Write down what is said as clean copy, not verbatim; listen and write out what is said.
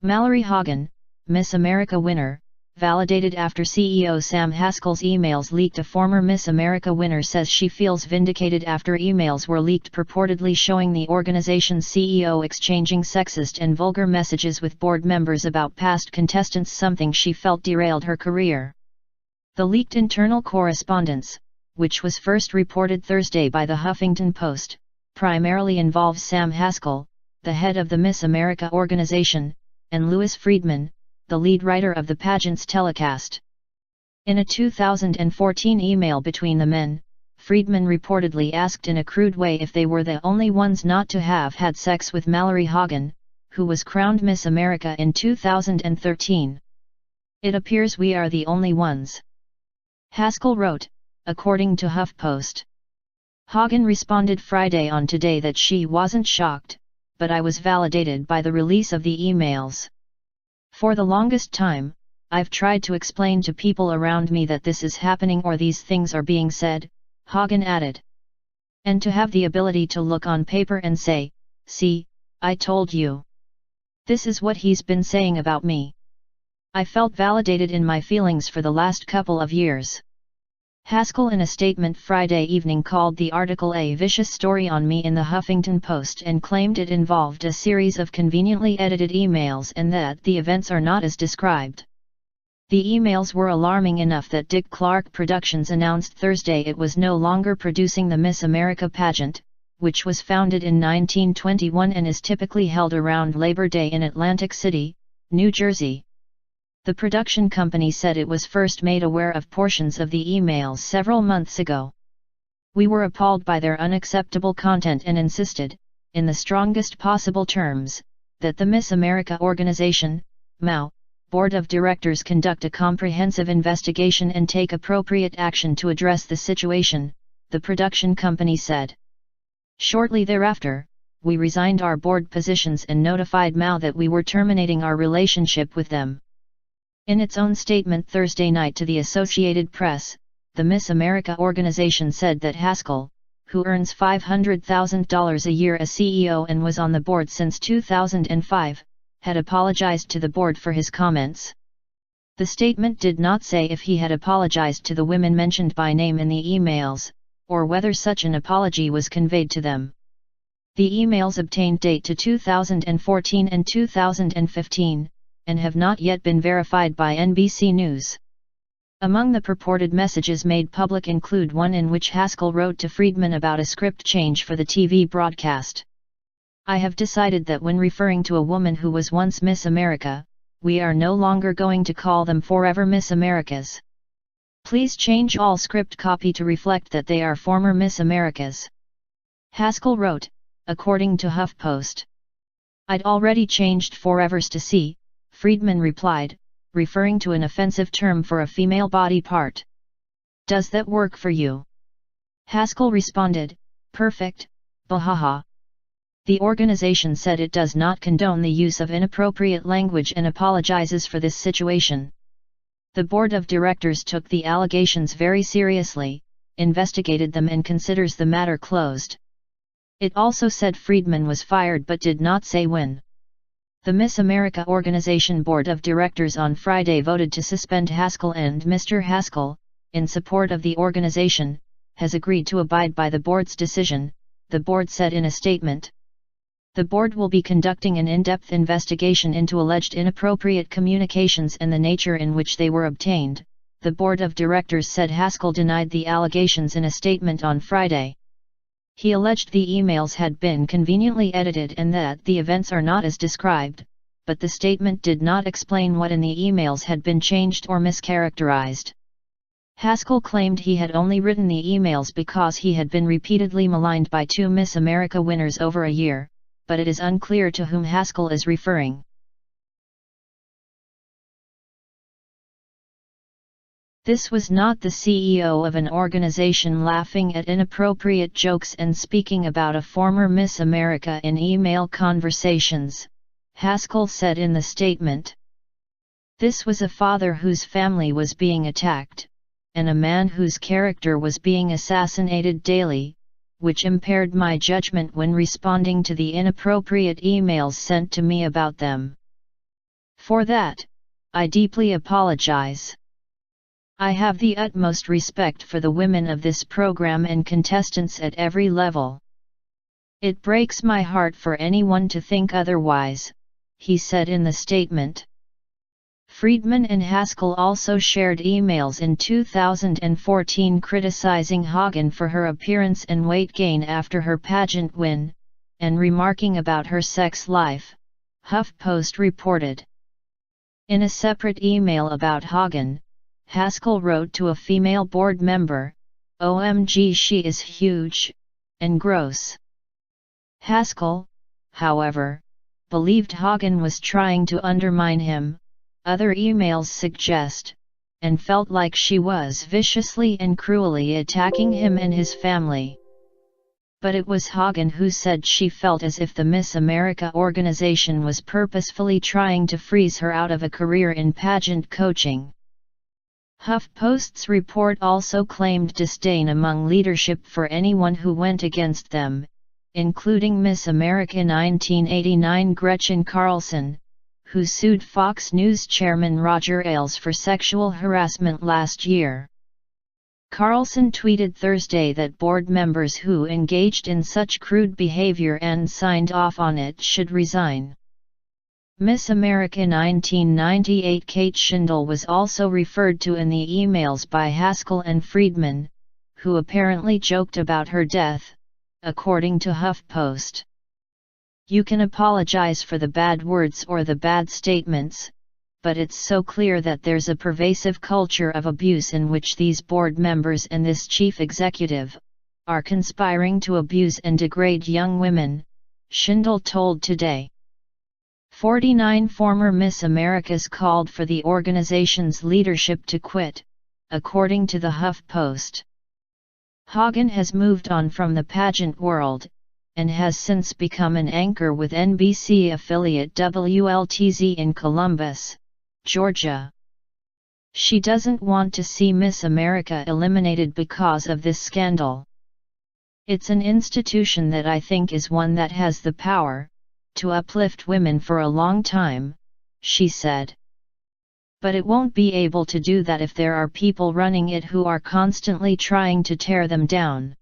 Mallory Hagan, Miss America winner, validated after CEO Sam Haskell's emails leaked. A former Miss America winner says she feels vindicated after emails were leaked purportedly showing the organization's CEO exchanging sexist and vulgar messages with board members about past contestants, something she felt derailed her career. The leaked internal correspondence, which was first reported Thursday by the Huffington Post, primarily involves Sam Haskell, the head of the Miss America organization, and Louis Friedman, the lead writer of the pageant's telecast. In a 2014 email between the men, Friedman reportedly asked in a crude way if they were the only ones not to have had sex with Mallory Hagan, who was crowned Miss America in 2013. "It appears we are the only ones," Haskell wrote, according to HuffPost. Hagan responded Friday on Today that she wasn't shocked, but I was validated by the release of the emails. "For the longest time, I've tried to explain to people around me that this is happening or these things are being said," Hagan added. "And to have the ability to look on paper and say, 'See, I told you. This is what he's been saying about me.' I felt validated in my feelings for the last couple of years." Haskell in a statement Friday evening called the article a vicious story on me in the Huffington Post and claimed it involved a series of conveniently edited emails and that the events are not as described. The emails were alarming enough that Dick Clark Productions announced Thursday it was no longer producing the Miss America pageant, which was founded in 1921 and is typically held around Labor Day in Atlantic City, New Jersey. The production company said it was first made aware of portions of the emails several months ago. "We were appalled by their unacceptable content and insisted, in the strongest possible terms, that the Miss America organization, MAO, board of directors conduct a comprehensive investigation and take appropriate action to address the situation," the production company said. Shortly thereafter, "We resigned our board positions and notified MAO that we were terminating our relationship with them." In its own statement Thursday night to the Associated Press, the Miss America organization said that Haskell, who earns $500,000 a year as CEO and was on the board since 2005, had apologized to the board for his comments. The statement did not say if he had apologized to the women mentioned by name in the emails, or whether such an apology was conveyed to them. The emails obtained date to 2014 and 2015, and have not yet been verified by NBC News. Among the purported messages made public include one in which Haskell wrote to Friedman about a script change for the TV broadcast. "I have decided that when referring to a woman who was once Miss America, we are no longer going to call them forever Miss Americas. Please change all script copy to reflect that they are former Miss Americas," Haskell wrote, according to HuffPost. "I'd already changed forevers to C," Friedman replied, referring to an offensive term for a female body part. "Does that work for you?" Haskell responded, "Perfect, bahaha." The organization said it does not condone the use of inappropriate language and apologizes for this situation. The board of directors took the allegations very seriously, investigated them and considers the matter closed. It also said Friedman was fired but did not say when. The Miss America organization board of directors on Friday voted to suspend Haskell, and Mr. Haskell, in support of the organization, has agreed to abide by the board's decision, the board said in a statement. The board will be conducting an in-depth investigation into alleged inappropriate communications and the nature in which they were obtained, the board of directors said. Haskell denied the allegations in a statement on Friday. He alleged the emails had been conveniently edited and that the events are not as described, but the statement did not explain what in the emails had been changed or mischaracterized. Haskell claimed he had only written the emails because he had been repeatedly maligned by two Miss America winners over a year, but it is unclear to whom Haskell is referring. This was not the CEO of an organization laughing at inappropriate jokes and speaking about a former Miss America in email conversations, Haskell said in the statement. This was a father whose family was being attacked, and a man whose character was being assassinated daily, which impaired my judgment when responding to the inappropriate emails sent to me about them. For that, I deeply apologize. I have the utmost respect for the women of this program and contestants at every level. It breaks my heart for anyone to think otherwise, he said in the statement. Friedman and Haskell also shared emails in 2014 criticizing Hagan for her appearance and weight gain after her pageant win, and remarking about her sex life, HuffPost reported. In a separate email about Hagan, Haskell wrote to a female board member, "OMG, she is huge and gross." Haskell, however, believed Hagan was trying to undermine him, other emails suggest, and felt like she was viciously and cruelly attacking him and his family. But it was Hagan who said she felt as if the Miss America organization was purposefully trying to freeze her out of a career in pageant coaching. HuffPost's report also claimed disdain among leadership for anyone who went against them, including Miss America 1989 Gretchen Carlson, who sued Fox News chairman Roger Ailes for sexual harassment last year. Carlson tweeted Thursday that board members who engaged in such crude behavior and signed off on it should resign. Miss America 1998 Kate Shindle was also referred to in the emails by Haskell and Friedman, who apparently joked about her death, according to HuffPost. You can apologize for the bad words or the bad statements, but it's so clear that there's a pervasive culture of abuse in which these board members and this chief executive are conspiring to abuse and degrade young women, Shindle told Today. 49 former Miss Americas called for the organization's leadership to quit, according to the HuffPost. Hagan has moved on from the pageant world, and has since become an anchor with NBC affiliate WLTZ in Columbus, Georgia. She doesn't want to see Miss America eliminated because of this scandal. It's an institution that I think is one that has the power to uplift women for a long time, she said. But it won't be able to do that if there are people running it who are constantly trying to tear them down.